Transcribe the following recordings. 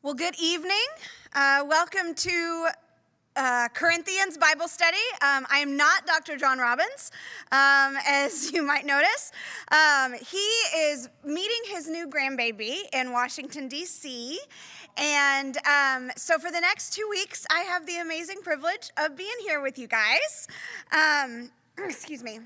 Well, good evening. Welcome to Corinthians Bible Study. I am not Dr. John Robbins, as you might notice. He is meeting his new grandbaby in Washington, D.C., and so for the next 2 weeks, I have the amazing privilege of being here with you guys. Excuse me.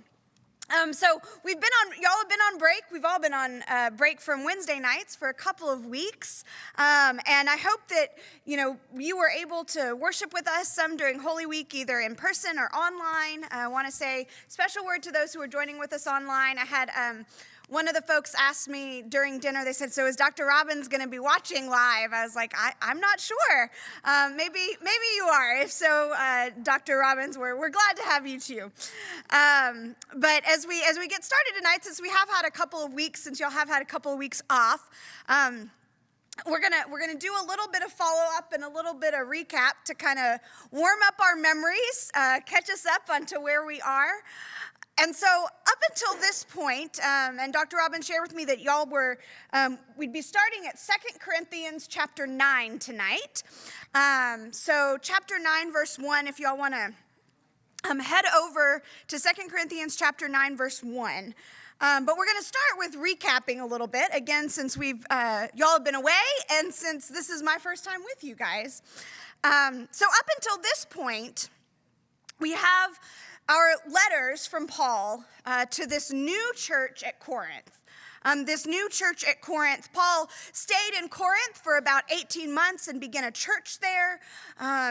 So y'all have been on break. We've all been on break from Wednesday nights for a couple of weeks. And I hope that, you were able to worship with us some during Holy Week, either in person or online. I want to say special word to those who are joining with us online. I had one of the folks asked me during dinner, they said, so is Dr. Robbins going to be watching live? I was like, I'm not sure. Maybe you are. If so, Dr. Robbins, we're glad to have you too. But as we get started tonight, since we have had a couple of weeks, since y'all have had a couple of weeks off, we're gonna do a little bit of follow-up and a little bit of recap to kind of warm up our memories, catch us up onto where we are. And so up until this point, and Dr. Robbins shared with me that y'all we'd be starting at 2 Corinthians chapter 9 tonight. So chapter 9, verse 1, if y'all want to head over to 2 Corinthians chapter 9, verse 1. But we're going to start with recapping a little bit, again, since y'all have been away, and since this is my first time with you guys. So up until this point, we have our letters from Paul to this new church at Corinth. This new church at Corinth, Paul stayed in Corinth for about 18 months and began a church there.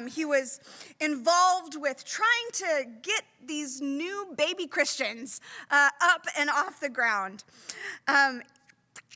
He was involved with trying to get these new baby Christians up and off the ground.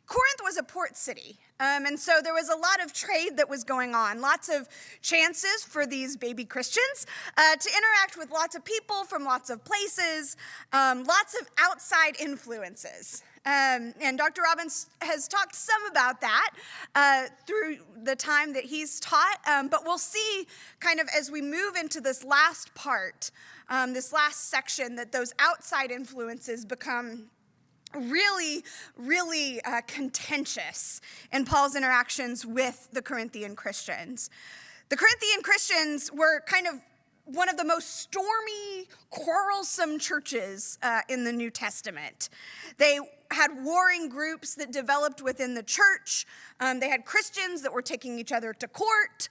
Corinth was a port city. And so there was a lot of trade that was going on, lots of chances for these baby Christians to interact with lots of people from lots of places, lots of outside influences. And Dr. Robbins has talked some about that through the time that he's taught, but we'll see kind of as we move into this last part, this last section, that those outside influences become really, really contentious in Paul's interactions with the Corinthian Christians. The Corinthian Christians were kind of one of the most stormy, quarrelsome churches in the New Testament. They had warring groups that developed within the church. They had Christians that were taking each other to court.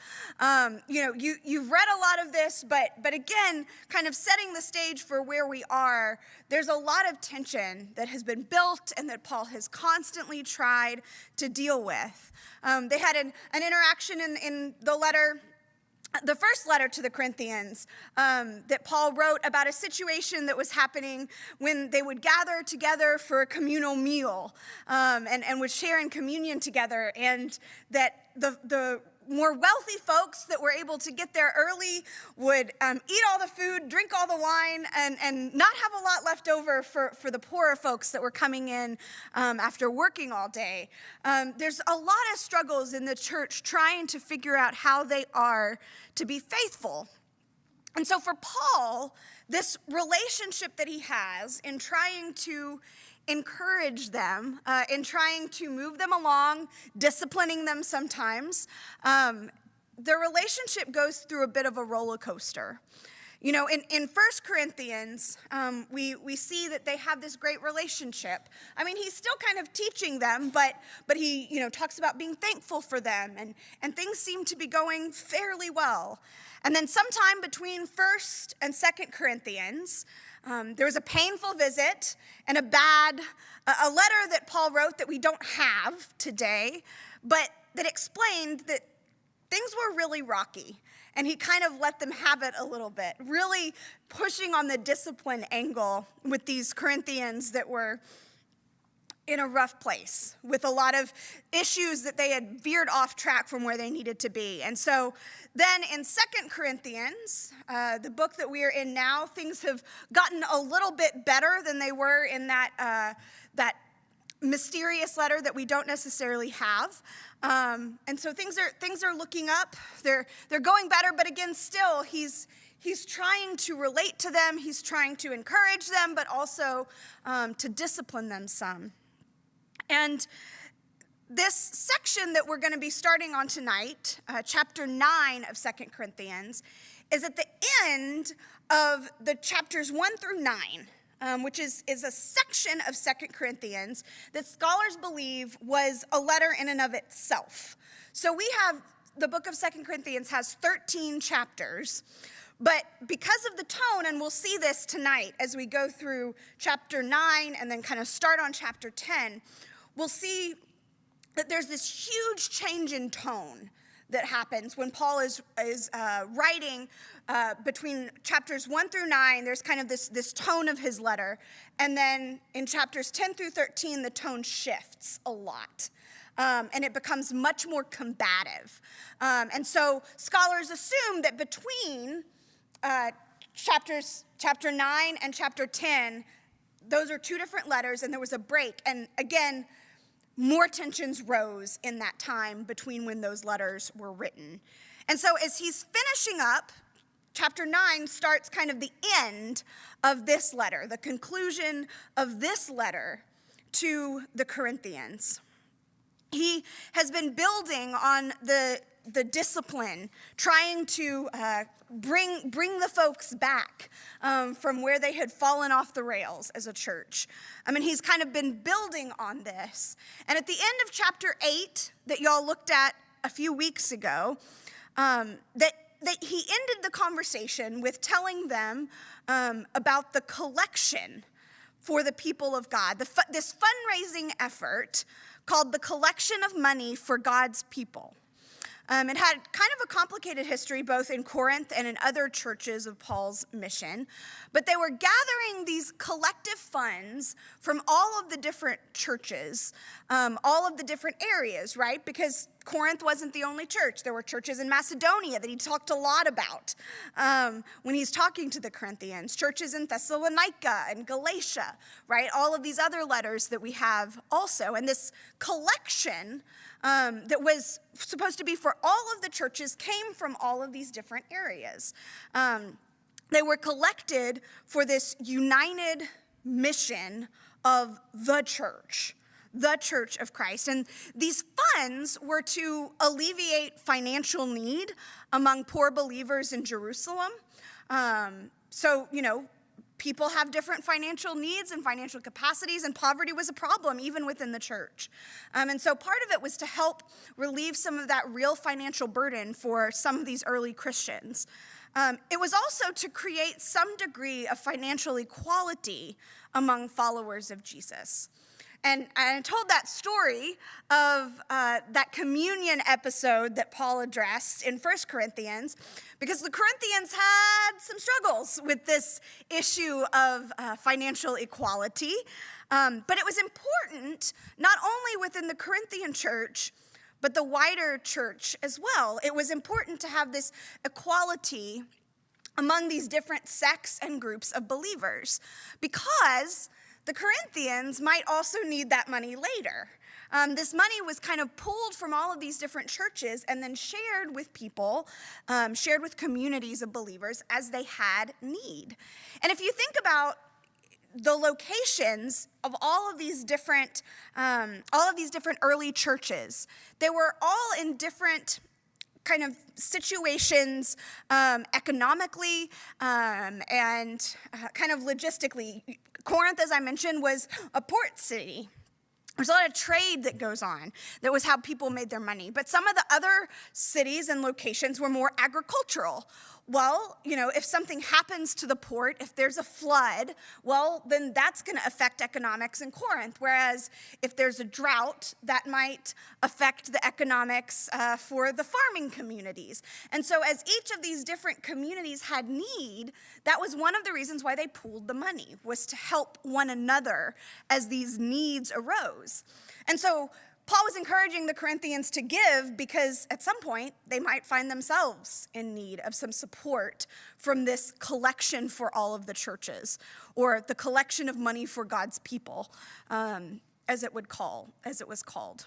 You've read a lot of this, but again, kind of setting the stage for where we are, there's a lot of tension that has been built and that Paul has constantly tried to deal with. They had an interaction in the first letter to the Corinthians that Paul wrote about a situation that was happening when they would gather together for a communal meal and would share in communion together, and that the more wealthy folks that were able to get there early would eat all the food, drink all the wine, and not have a lot left over for the poorer folks that were coming in after working all day. There's a lot of struggles in the church trying to figure out how they are to be faithful. And so for Paul, this relationship that he has in trying to encourage them, in trying to move them along, disciplining them sometimes, the relationship goes through a bit of a roller coaster. In 1 Corinthians, we see that they have this great relationship. I mean, he's still kind of teaching them, but he, talks about being thankful for them, and things seem to be going fairly well. And then sometime between 1 and 2 Corinthians, there was a painful visit and a letter that Paul wrote that we don't have today, but that explained that things were really rocky. And he kind of let them have it a little bit, really pushing on the discipline angle with these Corinthians that were in a rough place with a lot of issues that they had veered off track from where they needed to be. And so then in 2 Corinthians, the book that we are in now, things have gotten a little bit better than they were in that mysterious letter that we don't necessarily have. And so things are looking up. They're going better, but again, still he's trying to relate to them. He's trying to encourage them, but also to discipline them some. And this section that we're going to be starting on tonight, chapter 9 of 2 Corinthians, is at the end of the chapters 1 through 9, which is a section of 2 Corinthians that scholars believe was a letter in and of itself. So we have, the book of 2 Corinthians has 13 chapters, but because of the tone, and we'll see this tonight as we go through chapter 9 and then kind of start on chapter 10, we'll see that there's this huge change in tone that happens when Paul is writing between chapters 1 through 9. There's kind of this tone of his letter. And then in chapters 10 through 13, the tone shifts a lot. And it becomes much more combative. And so scholars assume that between chapter 9 and chapter 10, those are two different letters, and there was a break. And again, more tensions rose in that time between when those letters were written. And so as he's finishing up, chapter 9 starts kind of the end of this letter, the conclusion of this letter to the Corinthians. He has been building on the discipline, trying to bring the folks back from where they had fallen off the rails as a church. I mean, he's kind of been building on this. And at the end of chapter 8 that y'all looked at a few weeks ago, that he ended the conversation with telling them about the collection for the people of God, this fundraising effort called the Collection of Money for God's People. It had kind of a complicated history, both in Corinth and in other churches of Paul's mission. But they were gathering these collective funds from all of the different churches, all of the different areas, right? Because Corinth wasn't the only church. There were churches in Macedonia that he talked a lot about when he's talking to the Corinthians, churches in Thessalonica and Galatia, right? All of these other letters that we have also. And this collection that was supposed to be for all of the churches came from all of these different areas. They were collected for this united mission of the church of Christ. And these funds were to alleviate financial need among poor believers in Jerusalem. So, people have different financial needs and financial capacities, and poverty was a problem even within the church. And so part of it was to help relieve some of that real financial burden for some of these early Christians. It was also to create some degree of financial equality among followers of Jesus. And I told that story of that communion episode that Paul addressed in 1 Corinthians because the Corinthians had some struggles with this issue of financial equality. But it was important not only within the Corinthian church, but the wider church as well. It was important to have this equality among these different sects and groups of believers because the Corinthians might also need that money later. This money was kind of pulled from all of these different churches and then shared with people, shared with communities of believers as they had need. And if you think about the locations of all of these different early churches, they were all in different kind of situations economically and kind of logistically. Corinth, as I mentioned, was a port city. There's a lot of trade that goes on. That was how people made their money. But some of the other cities and locations were more agricultural. Well, if something happens to the port, if there's a flood, well, then that's going to affect economics in Corinth. Whereas if there's a drought, that might affect the economics for the farming communities. And so as each of these different communities had need, that was one of the reasons why they pooled the money, was to help one another as these needs arose. And so Paul was encouraging the Corinthians to give because at some point they might find themselves in need of some support from this collection for all of the churches, or the collection of money for God's people, as it was called.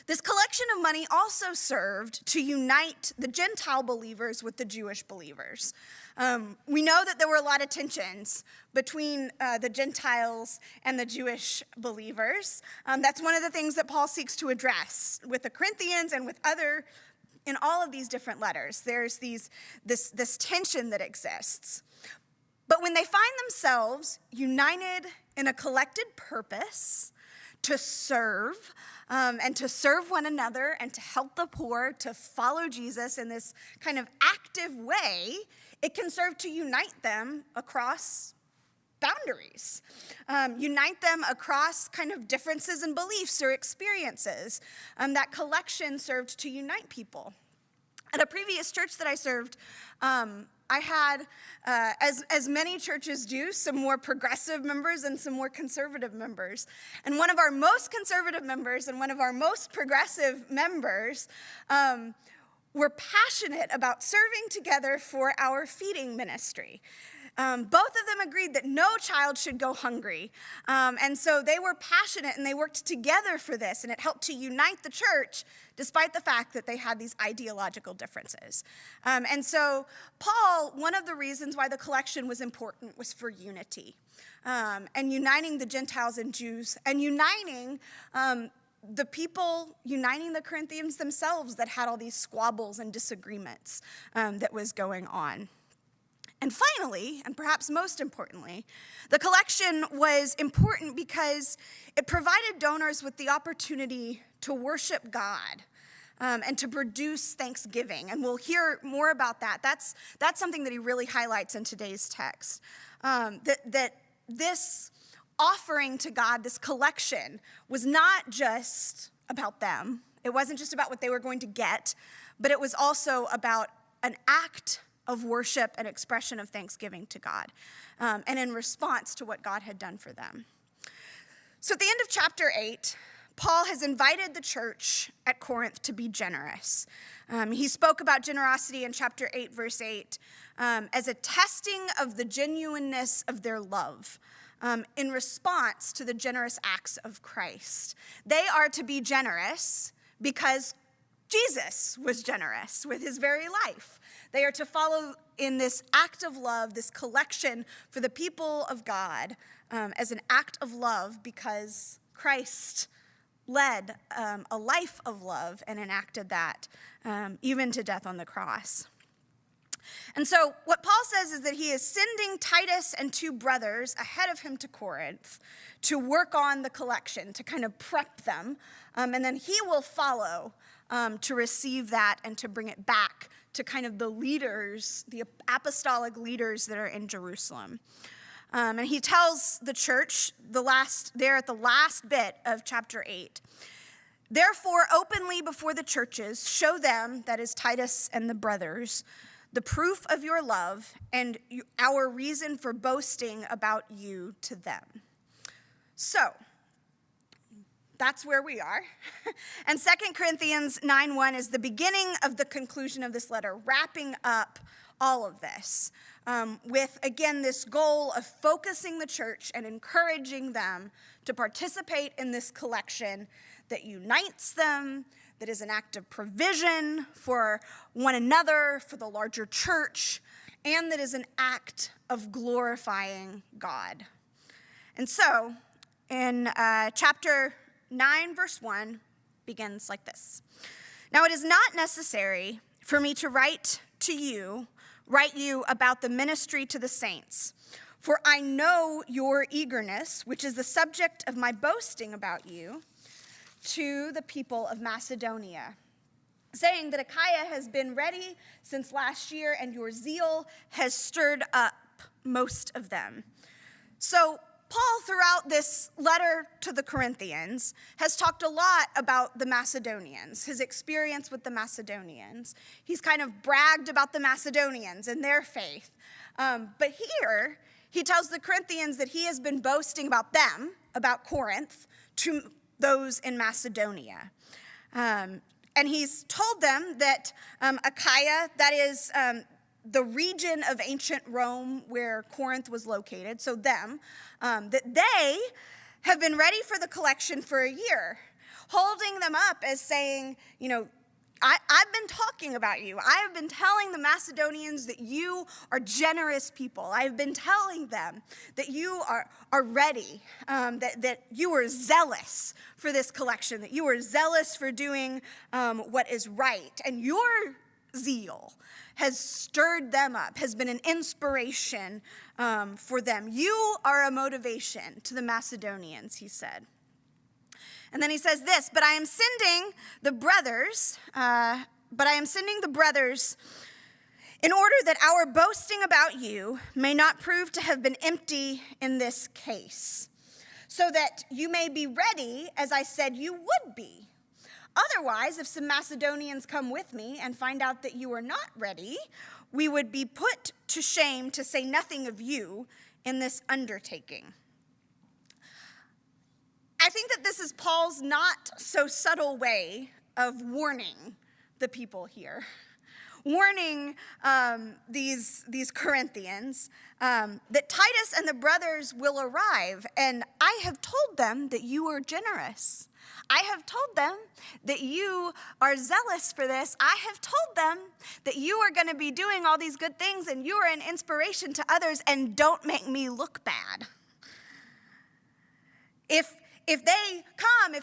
This collection of money also served to unite the Gentile believers with the Jewish believers. We know that there were a lot of tensions between the Gentiles and the Jewish believers. That's one of the things that Paul seeks to address with the Corinthians and with in all of these different letters. There's this tension that exists. But when they find themselves united in a collected purpose to serve, and to serve one another and to help the poor, to follow Jesus in this kind of active way, it can serve to unite them across boundaries, unite them across kind of differences in beliefs or experiences. That collection served to unite people. At a previous church that I served, I had, as many churches do, some more progressive members and some more conservative members. And one of our most conservative members and one of our most progressive members were passionate about serving together for our feeding ministry. Both of them agreed that no child should go hungry. And so they were passionate and they worked together for this, and it helped to unite the church despite the fact that they had these ideological differences. And so Paul, one of the reasons why the collection was important was for unity, and uniting the Gentiles and Jews, and uniting the people, uniting the Corinthians themselves that had all these squabbles and disagreements that was going on. And finally, and perhaps most importantly, the collection was important because it provided donors with the opportunity to worship God and to produce thanksgiving. And we'll hear more about that. That's something that he really highlights in today's text. That this offering to God, this collection, was not just about them. It wasn't just about what they were going to get, but it was also about an act of worship and expression of thanksgiving to God, and in response to what God had done for them. So at the end of chapter 8, Paul has invited the church at Corinth to be generous. He spoke about generosity in chapter 8, verse 8, as a testing of the genuineness of their love, in response to the generous acts of Christ. They are to be generous because Jesus was generous with his very life. They are to follow in this act of love, this collection for the people of God, as an act of love because Christ led a life of love and enacted that even to death on the cross. And so what Paul says is that he is sending Titus and 2 brothers ahead of him to Corinth to work on the collection, to kind of prep them, and then he will follow to receive that and to bring it back to kind of the leaders, the apostolic leaders that are in Jerusalem. And he tells the church, there at the last bit of chapter 8, therefore openly before the churches, show them, that is Titus and the brothers, the proof of your love and our reason for boasting about you to them. So, that's where we are. And 2 Corinthians 9:1 is the beginning of the conclusion of this letter, wrapping up all of this with, again, this goal of focusing the church and encouraging them to participate in this collection that unites them, that is an act of provision for one another, for the larger church, and that is an act of glorifying God. And so, in chapter 9, verse 1 begins like this. Now it is not necessary for me to write you about the ministry to the saints, for I know your eagerness, which is the subject of my boasting about you, to the people of Macedonia, saying that Achaia has been ready since last year, and your zeal has stirred up most of them. So Paul, throughout this letter to the Corinthians, has talked a lot about the Macedonians, his experience with the Macedonians. He's kind of bragged about the Macedonians and their faith. But here, he tells the Corinthians that he has been boasting about them, about Corinth, to those in Macedonia. And he's told them that Achaia, that is the region of ancient Rome where Corinth was located, so them, that they have been ready for the collection for a year, holding them up as saying, I've been talking about you. I have been telling the Macedonians that you are generous people. I've been telling them that you are ready, that you are zealous for this collection, that you are zealous for doing what is right. And your zeal has stirred them up, has been an inspiration for them. You are a motivation to the Macedonians, he said. And then he says this, but I am sending the brothers in order that our boasting about you may not prove to have been empty in this case, so that you may be ready, as I said you would be. Otherwise, if some Macedonians come with me and find out that you are not ready, we would be put to shame, to say nothing of you, in this undertaking. I think that this is Paul's not so subtle way of warning the people here, warning these Corinthians that Titus and the brothers will arrive, and I have told them that you are generous. I have told them that you are zealous for this. I have told them that you are going to be doing all these good things and you are an inspiration to others, and don't make me look bad. If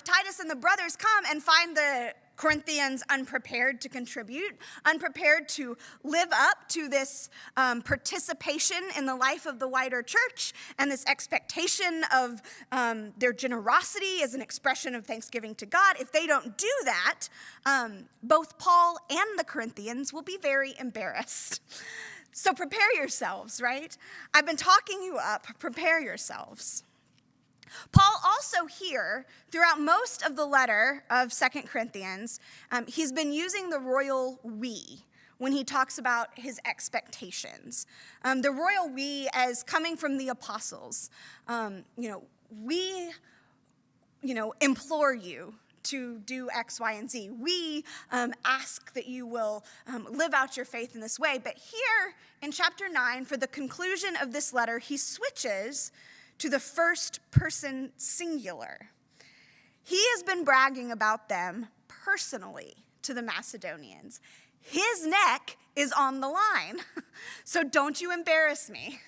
Titus and the brothers come and find the Corinthians unprepared to contribute, unprepared to live up to this participation in the life of the wider church and this expectation of their generosity as an expression of thanksgiving to God, if they don't do that, both Paul and the Corinthians will be very embarrassed. So prepare yourselves, right? I've been talking you up. Prepare yourselves. Paul also here, throughout most of the letter of 2 Corinthians, he's been using the royal we when he talks about his expectations. The royal we as coming from the apostles. We implore you to do X, Y, and Z. We ask that you will live out your faith in this way. But here in chapter 9, for the conclusion of this letter, he switches to the first person singular. He has been bragging about them personally to the Macedonians. His neck is on the line, so don't you embarrass me.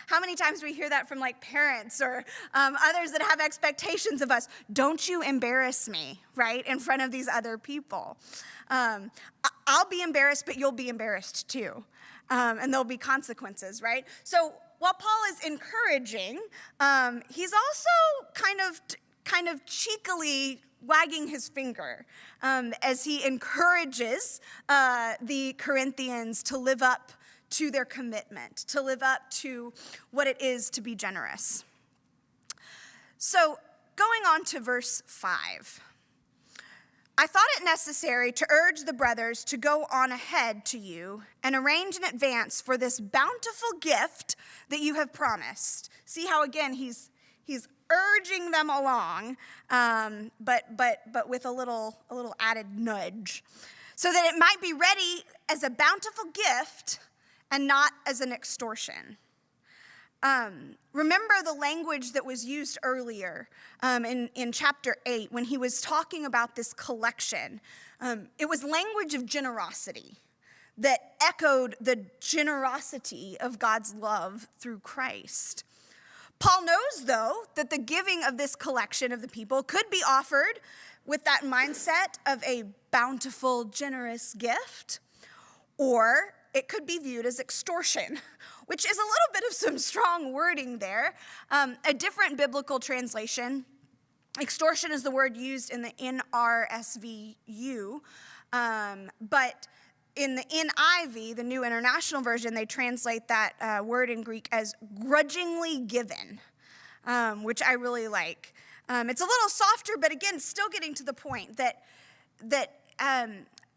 How many times do we hear that from parents or others that have expectations of us? Don't you embarrass me, right, in front of these other people. I'll be embarrassed, but you'll be embarrassed too, and there'll be consequences, right? So while Paul is encouraging, he's also kind of cheekily wagging his finger as he encourages the Corinthians to live up to their commitment, to live up to what it is to be generous. So going on to verse 5. I thought it necessary to urge the brothers to go on ahead to you and arrange in advance for this bountiful gift that you have promised. See how, again, he's urging them along, but with a little added nudge, so that it might be ready as a bountiful gift and not as an extortion. Remember the language that was used earlier in chapter 8 when he was talking about this collection. It was language of generosity that echoed the generosity of God's love through Christ. Paul knows, though, that the giving of this collection of the people could be offered with that mindset of a bountiful, generous gift, or it could be viewed as extortion, which is a little bit of some strong wording there. A different biblical translation, extortion is the word used in the NRSVU, but in the NIV, the New International Version, they translate that word in Greek as grudgingly given, which I really like. It's a little softer, but again, still getting to the point that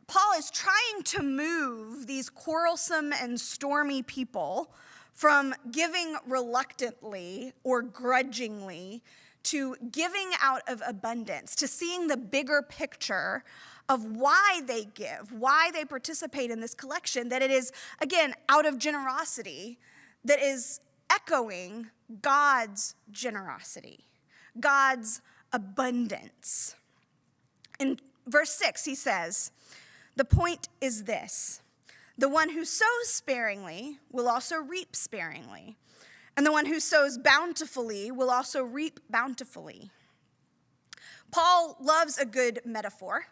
Paul is trying to move these quarrelsome and stormy people from giving reluctantly or grudgingly to giving out of abundance, to seeing the bigger picture of why they give, why they participate in this collection, that it is, again, out of generosity that is echoing God's generosity, God's abundance. In verse 6, he says, "The point is this: the one who sows sparingly will also reap sparingly, and the one who sows bountifully will also reap bountifully." Paul loves a good metaphor.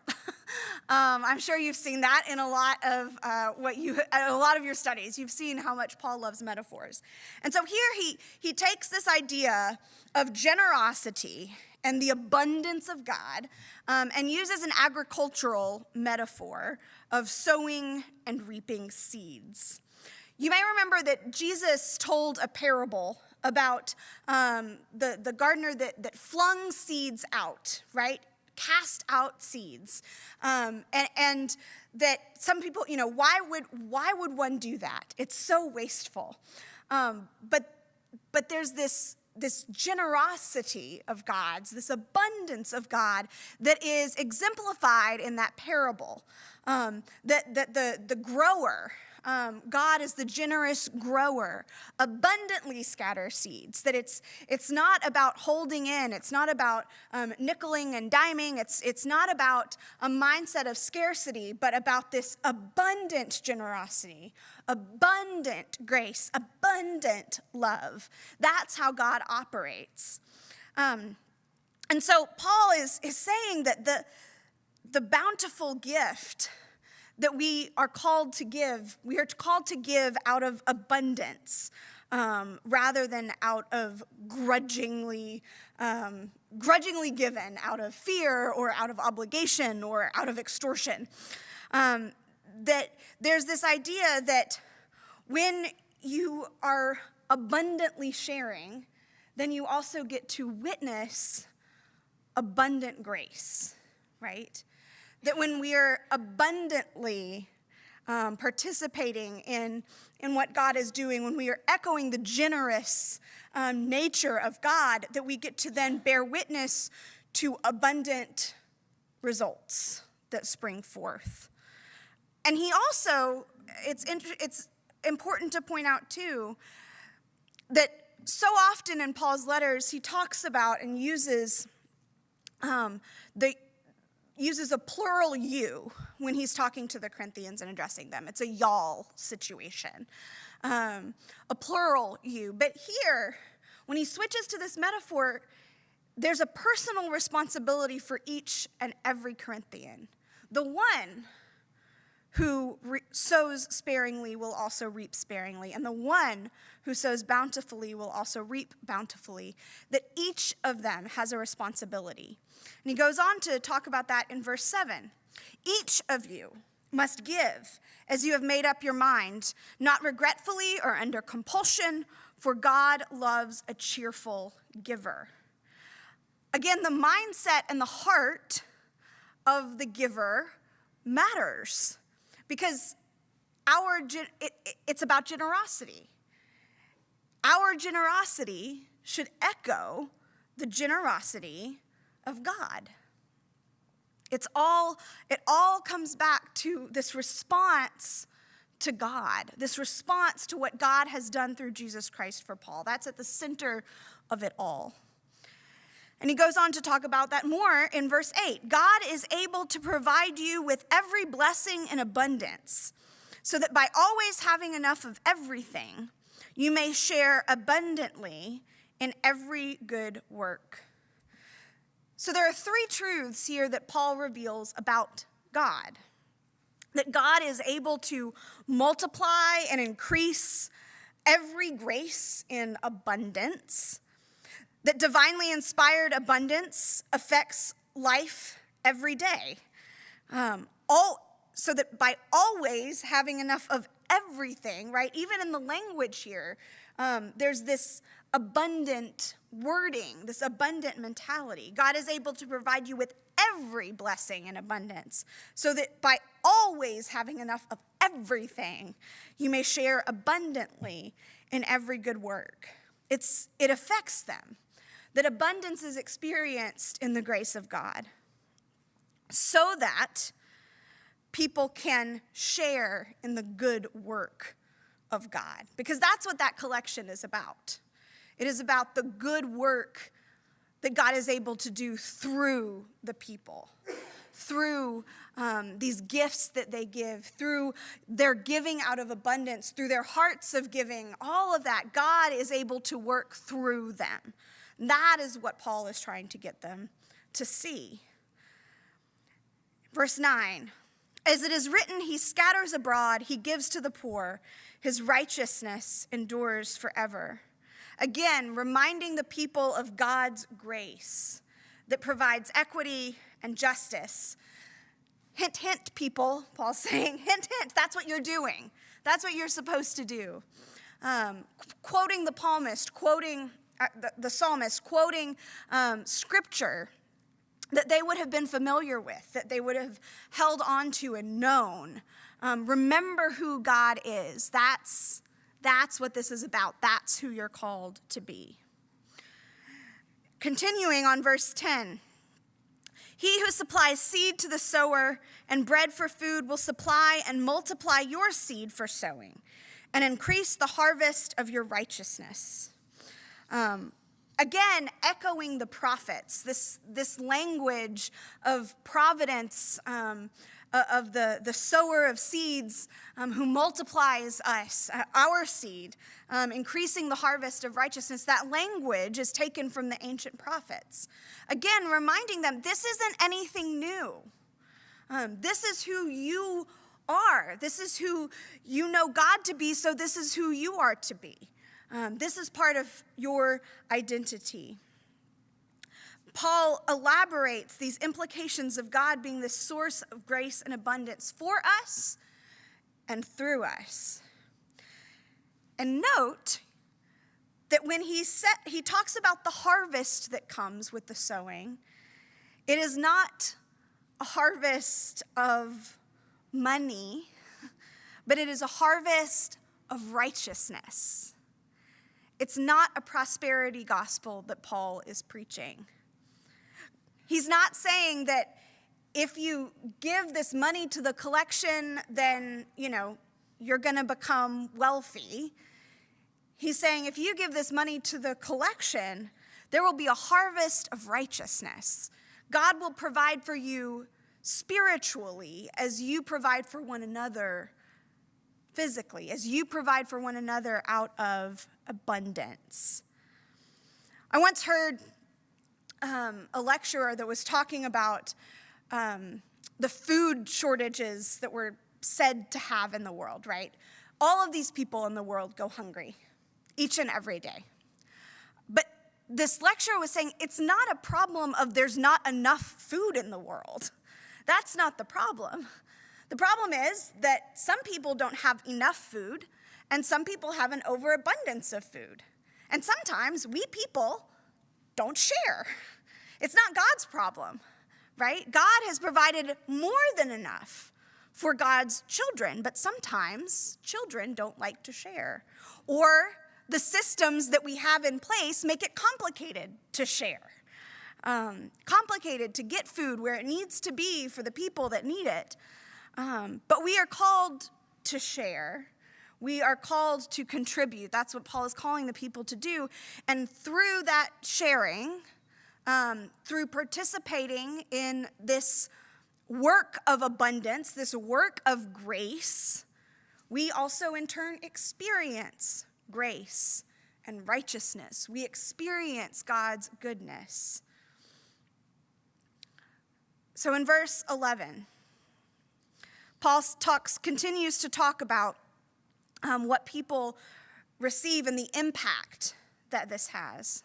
I'm sure you've seen that in a lot of your studies. You've seen how much Paul loves metaphors. And so here he takes this idea of generosity and the abundance of God, and uses an agricultural metaphor of sowing and reaping seeds. You may remember that Jesus told a parable about the gardener that flung seeds out, right? Cast out seeds. And that some people, why would one do that? It's so wasteful. But there's this generosity of God's, this abundance of God that is exemplified in that parable. That the grower, God is the generous grower, abundantly scatters seeds. That it's not about holding in. It's not about nickeling and diming. It's not about a mindset of scarcity, but about this abundant generosity, abundant grace, abundant love. That's how God operates. And so Paul is saying that the bountiful gift that we are called to give out of abundance, rather than out of grudgingly given, out of fear or out of obligation or out of extortion. That there's this idea that when you are abundantly sharing, then you also get to witness abundant grace, right? That when we are abundantly participating in what God is doing, when we are echoing the generous nature of God, that we get to then bear witness to abundant results that spring forth. And he also, it's important to point out too, that so often in Paul's letters, he talks about and uses a plural you when he's talking to the Corinthians and addressing them. It's a y'all situation, a plural you. But here, when he switches to this metaphor, there's a personal responsibility for each and every Corinthian. The one who sows sparingly will also reap sparingly, and the one who sows bountifully will also reap bountifully, that each of them has a responsibility. And he goes on to talk about that in verse 7. Each of you must give as you have made up your mind, not regretfully or under compulsion, for God loves a cheerful giver. Again, the mindset and the heart of the giver matters, because it's about generosity. Our generosity should echo the generosity of God. It all comes back to this response to God, this response to what God has done through Jesus Christ for Paul. That's at the center of it all. And he goes on to talk about that more in verse 8. God is able to provide you with every blessing in abundance, so that by always having enough of everything, you may share abundantly in every good work. So there are three truths here that Paul reveals about God. That God is able to multiply and increase every grace in abundance. That divinely inspired abundance affects life every day. So that by always having enough of everything, right? Even in the language here, there's this abundant wording, this abundant mentality. God is able to provide you with every blessing in abundance, so that by always having enough of everything, you may share abundantly in every good work. It affects them. That abundance is experienced in the grace of God, so that people can share in the good work of God. Because that's what that collection is about. It is about the good work that God is able to do through the people. through these gifts that they give, through their giving out of abundance, through their hearts of giving, all of that, God is able to work through them. That is what Paul is trying to get them to see. Verse 9, as it is written, he scatters abroad, he gives to the poor, his righteousness endures forever. Again, reminding the people of God's grace that provides equity and justice. Hint, hint, people, Paul's saying, hint, hint, that's what you're doing. That's what you're supposed to do. Quoting the psalmist, quoting scripture that they would have been familiar with, that they would have held on to and known. Remember who God is. That's what this is about. That's who you're called to be. Continuing on verse 10. He who supplies seed to the sower and bread for food will supply and multiply your seed for sowing and increase the harvest of your righteousness. Again, echoing the prophets, this language of providence, of the sower of seeds who multiplies us, our seed, increasing the harvest of righteousness. That language is taken from the ancient prophets. Again, reminding them this isn't anything new. This is who you are. This is who you know God to be, so this is who you are to be. This is part of your identity. Paul elaborates these implications of God being the source of grace and abundance for us and through us. And note that when he talks about the harvest that comes with the sowing, it is not a harvest of money, but it is a harvest of righteousness. It's not a prosperity gospel that Paul is preaching. He's not saying that if you give this money to the collection, then, you're going to become wealthy. He's saying if you give this money to the collection, there will be a harvest of righteousness. God will provide for you spiritually as you provide for one another physically, as you provide for one another out of abundance. I once heard a lecturer that was talking about the food shortages that we're said to have in the world, right? All of these people in the world go hungry each and every day. But this lecturer was saying it's not a problem of there's not enough food in the world. That's not the problem. The problem is that some people don't have enough food, and some people have an overabundance of food. And sometimes we people don't share. It's not God's problem, right? God has provided more than enough for God's children, but sometimes children don't like to share. Or the systems that we have in place make it complicated to share. Complicated to get food where it needs to be for the people that need it. But we are called to share. We are called to contribute. That's what Paul is calling the people to do. And through that sharing, through participating in this work of abundance, this work of grace, we also in turn experience grace and righteousness. We experience God's goodness. So in verse 11, Paul continues to talk about what people receive and the impact that this has.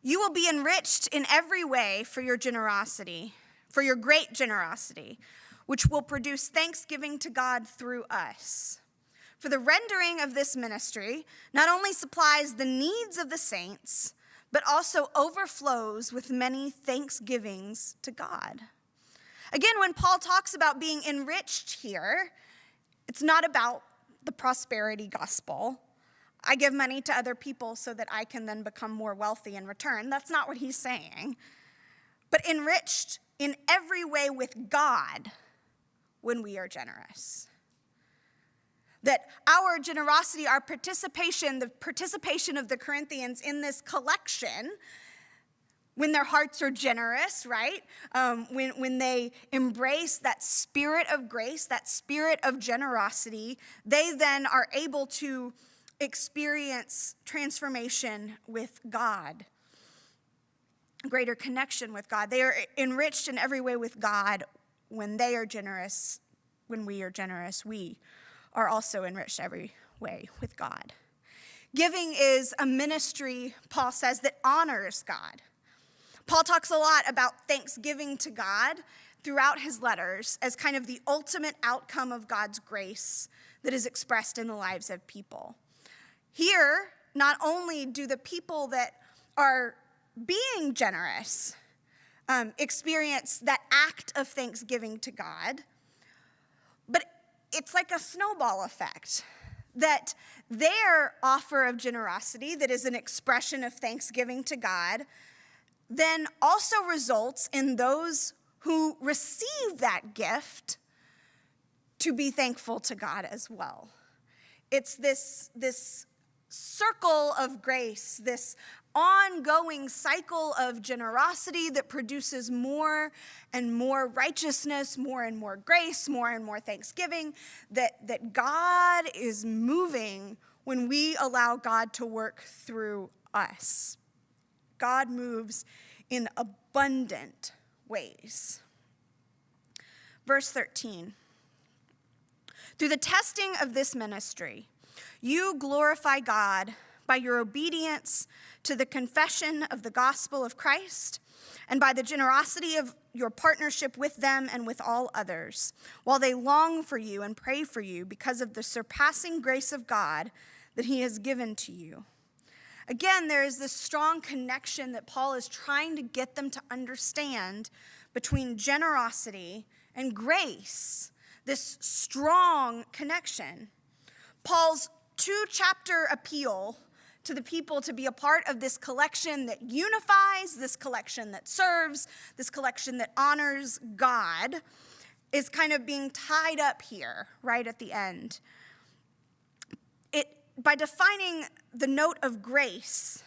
You will be enriched in every way for your generosity, for your great generosity, which will produce thanksgiving to God through us. For the rendering of this ministry not only supplies the needs of the saints, but also overflows with many thanksgivings to God. Again, when Paul talks about being enriched here, it's not about the prosperity gospel. I give money to other people so that I can then become more wealthy in return. That's not what he's saying. But enriched in every way with God when we are generous. That our generosity, our participation, the participation of the Corinthians in this collection when their hearts are generous, right? When they embrace that spirit of grace, that spirit of generosity, they then are able to experience transformation with God, greater connection with God. They are enriched in every way with God when they are generous. When we are generous, we are also enriched every way with God. Giving is a ministry, Paul says, that honors God. Paul talks a lot about thanksgiving to God throughout his letters as kind of the ultimate outcome of God's grace that is expressed in the lives of people. Here, not only do the people that are being generous experience that act of thanksgiving to God, but it's like a snowball effect, that their offer of generosity, that is an expression of thanksgiving to God, then also results in those who receive that gift to be thankful to God as well. It's this circle of grace, this ongoing cycle of generosity that produces more and more righteousness, more and more grace, more and more thanksgiving, that God is moving when we allow God to work through us. God moves in abundant ways. Verse 13. Through the testing of this ministry, you glorify God by your obedience to the confession of the gospel of Christ and by the generosity of your partnership with them and with all others, while they long for you and pray for you because of the surpassing grace of God that he has given to you. Again, there is this strong connection that Paul is trying to get them to understand between generosity and grace, this strong connection. Paul's 2-chapter appeal to the people to be a part of this collection that unifies, this collection that serves, this collection that honors God is kind of being tied up here right at the end. By defining the note of grace,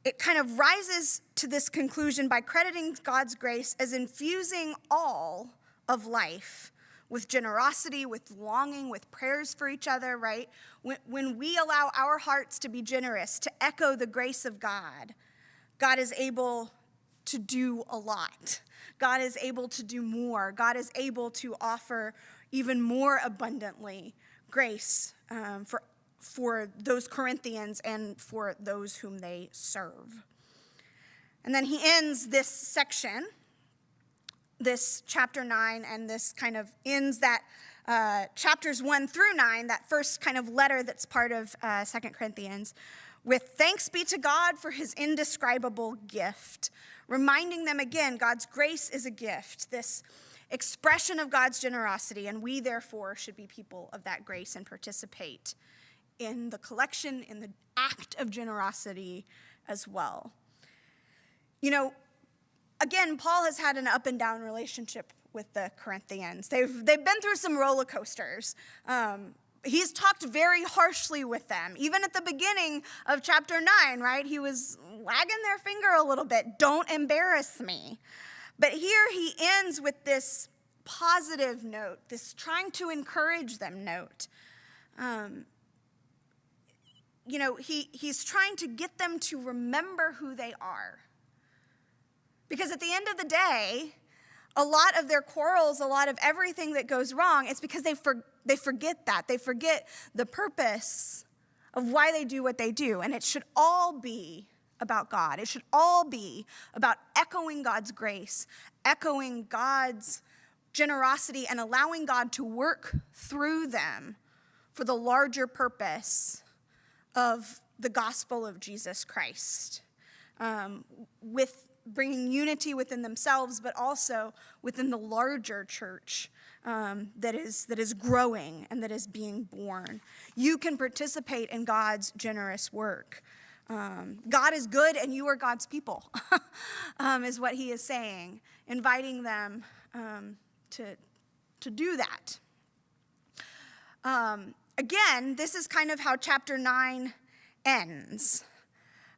it kind of rises to this conclusion by crediting God's grace as infusing all of life with generosity, with longing, with prayers for each other, right? When we allow our hearts to be generous, to echo the grace of God, God is able to do a lot. God is able to do more. God is able to offer even more abundantly grace for those Corinthians and for those whom they serve. And then he ends this section, this chapter 9, and this kind of ends that chapters 1 through 9, that first kind of letter that's part of 2 Corinthians, with thanks be to God for his indescribable gift, reminding them again, God's grace is a gift, this expression of God's generosity, and we therefore should be people of that grace and participate in the collection, in the act of generosity as well. You know, again, Paul has had an up and down relationship with the Corinthians. They've been through some roller coasters. He's talked very harshly with them. Even at the beginning of chapter 9, right? He was wagging their finger a little bit. Don't embarrass me. But here he ends with this positive note, this trying to encourage them note. He's trying to get them to remember who they are. Because at the end of the day, a lot of their quarrels, a lot of everything that goes wrong, it's because they forget that. They forget the purpose of why they do what they do. And it should all be about God. It should all be about echoing God's grace, echoing God's generosity, and allowing God to work through them for the larger purpose of the gospel of Jesus Christ, with bringing unity within themselves, but also within the larger church that is growing and that is being born. You can participate in God's generous work. God is good and you are God's people, is what he is saying, inviting them to do that. Again, this is kind of how chapter 9 ends.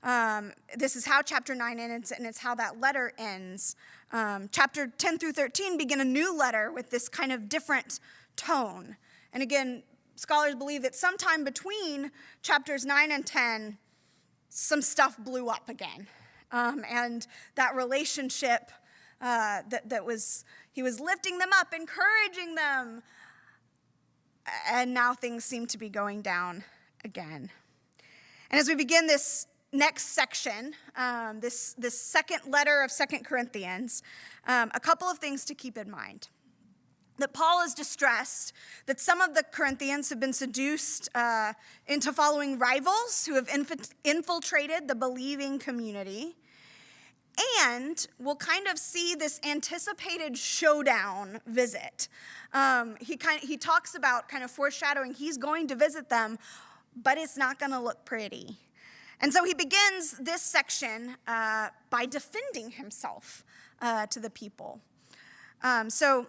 This is how chapter 9 ends, and it's how that letter ends. Chapter 10 through 13 begin a new letter with this kind of different tone. And again, scholars believe that sometime between chapters 9 and 10, some stuff blew up again. And that relationship he was lifting them up, encouraging them, and now things seem to be going down again. And as we begin this next section, this second letter of 2 Corinthians, a couple of things to keep in mind. That Paul is distressed that some of the Corinthians have been seduced into following rivals who have infiltrated the believing community. And we'll kind of see this anticipated showdown visit. He talks about kind of foreshadowing he's going to visit them, but it's not going to look pretty. And so he begins this section by defending himself to the people. So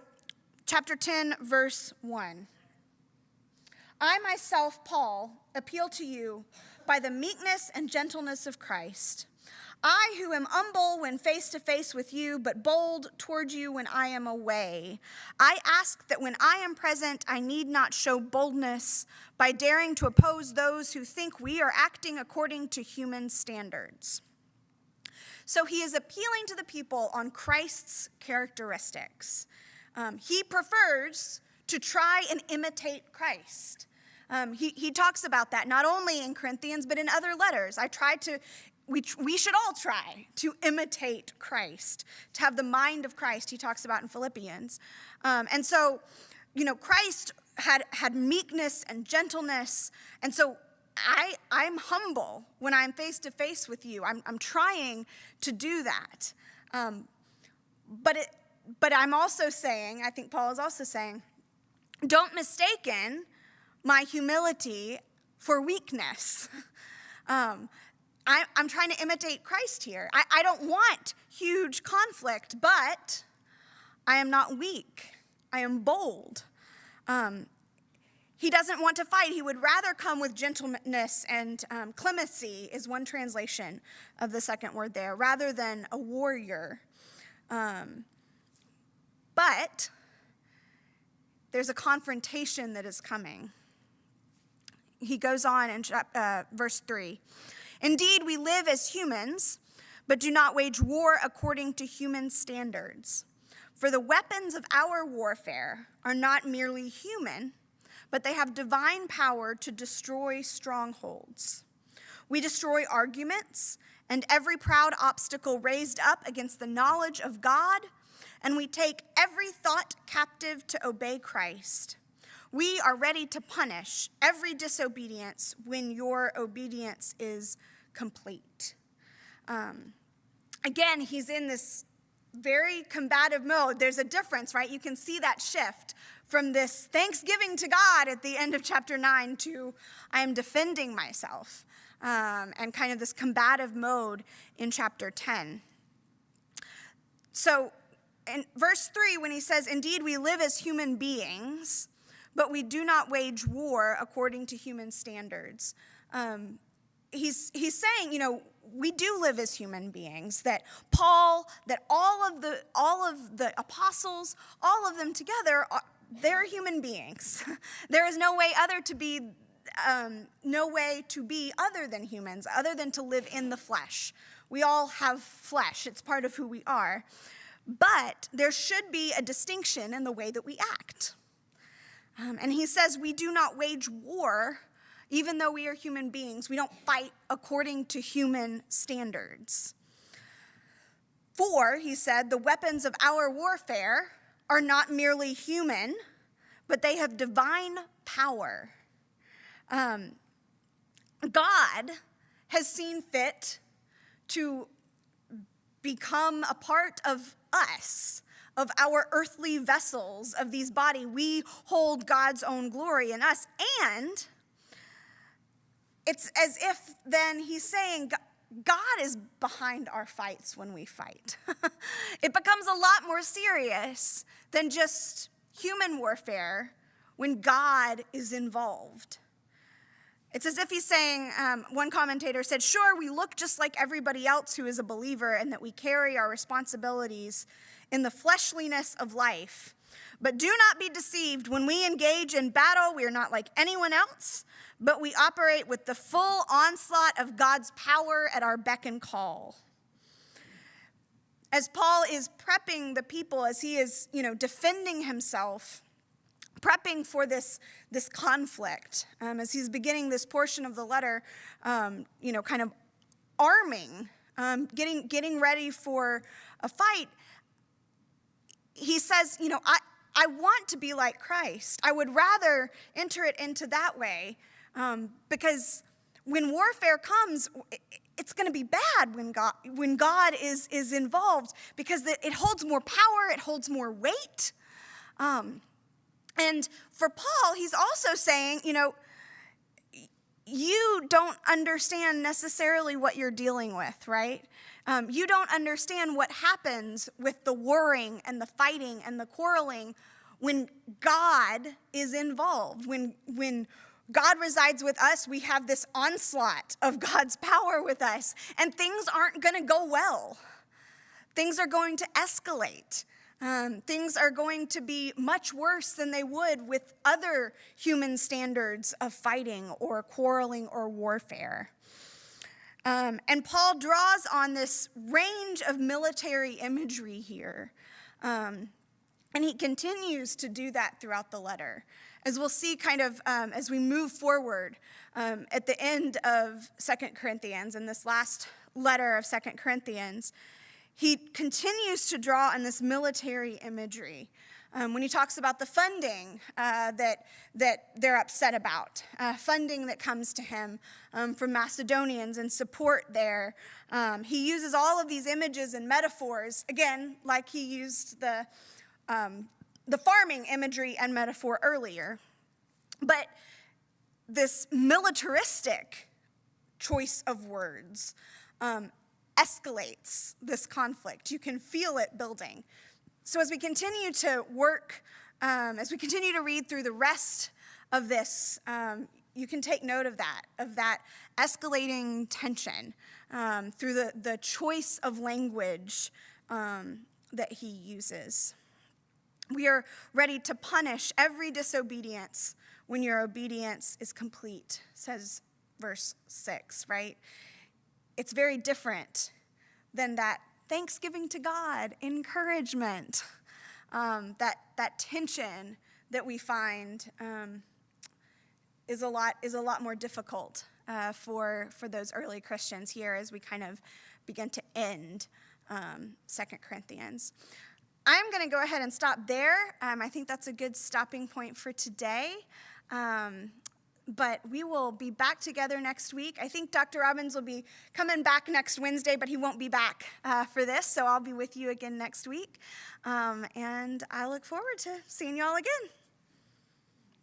chapter 10, verse 1. I myself, Paul, appeal to you by the meekness and gentleness of Christ. I who am humble when face to face with you, but bold toward you when I am away. I ask that when I am present, I need not show boldness by daring to oppose those who think we are acting according to human standards. So he is appealing to the people on Christ's characteristics. He prefers to try and imitate Christ. He talks about that not only in Corinthians, but in other letters. We should all try to imitate Christ, to have the mind of Christ, he talks about in Philippians. And so, Christ had meekness and gentleness. And so I'm humble when I'm face to face with you. I'm trying to do that. But I'm also saying, I think Paul is also saying, don't mistaken my humility for weakness. I'm trying to imitate Christ here. I don't want huge conflict, but I am not weak. I am bold. He doesn't want to fight. He would rather come with gentleness and clemency is one translation of the second word there, rather than a warrior. But there's a confrontation that is coming. He goes on in verse 3. Indeed, we live as humans, but do not wage war according to human standards. For the weapons of our warfare are not merely human, but they have divine power to destroy strongholds. We destroy arguments and every proud obstacle raised up against the knowledge of God, and we take every thought captive to obey Christ. We are ready to punish every disobedience when your obedience is complete. Again, he's in this very combative mode. There's a difference, right? You can see that shift from this thanksgiving to God at the end of chapter 9 to I am defending myself, and kind of this combative mode in chapter 10. So in verse 3, when he says, indeed, we live as human beings, but we do not wage war according to human standards. He's saying, we do live as human beings, that Paul, that all of the apostles, all of them together, they're human beings. There is no way to be other than humans, other than to live in the flesh. We all have flesh. It's part of who we are. But there should be a distinction in the way that we act. And he says we do not wage war. Even though we are human beings, we don't fight according to human standards. For, he said, the weapons of our warfare are not merely human, but they have divine power. God has seen fit to become a part of us, of our earthly vessels, of these bodies. We hold God's own glory in us, and it's as if then he's saying God is behind our fights when we fight. It becomes a lot more serious than just human warfare when God is involved. It's as if he's saying, one commentator said, sure, we look just like everybody else who is a believer and that we carry our responsibilities in the fleshliness of life. But do not be deceived. When we engage in battle, we are not like anyone else, but we operate with the full onslaught of God's power at our beck and call. As Paul is prepping the people, as he is, defending himself, prepping for this conflict, as he's beginning this portion of the letter, kind of arming, getting ready for a fight, he says, I want to be like Christ. I would rather enter it into that way, because when warfare comes, it's going to be bad when God is involved, because it holds more power, it holds more weight. And for Paul, he's also saying, you don't understand necessarily what you're dealing with, right? You don't understand what happens with the warring and the fighting and the quarreling when God is involved. When God resides with us, we have this onslaught of God's power with us, and things aren't going to go well. Things are going to escalate. Things are going to be much worse than they would with other human standards of fighting or quarreling or warfare. And Paul draws on this range of military imagery here. And he continues to do that throughout the letter. As we'll see as we move forward at the end of 2 Corinthians, in this last letter of 2 Corinthians, he continues to draw on this military imagery. When he talks about the funding that they're upset about, funding that comes to him from Macedonians and support there, he uses all of these images and metaphors, again, like he used the farming imagery and metaphor earlier. But this militaristic choice of words escalates this conflict. You can feel it building. So as we continue to work, as we continue to read through the rest of this, you can take note of that escalating tension through the choice of language that he uses. We are ready to punish every disobedience when your obedience is complete, says verse 6, right? It's very different than that thanksgiving to God, encouragement, that tension that we find is a lot more difficult for those early Christians here as we kind of begin to end 2 Corinthians. I'm going to go ahead and stop there. I think that's a good stopping point for today. But we will be back together next week. I think Dr. Robbins will be coming back next Wednesday, but he won't be back for this, so I'll be with you again next week. And I look forward to seeing you all again.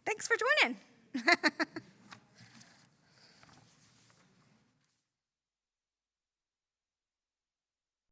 Thanks for joining.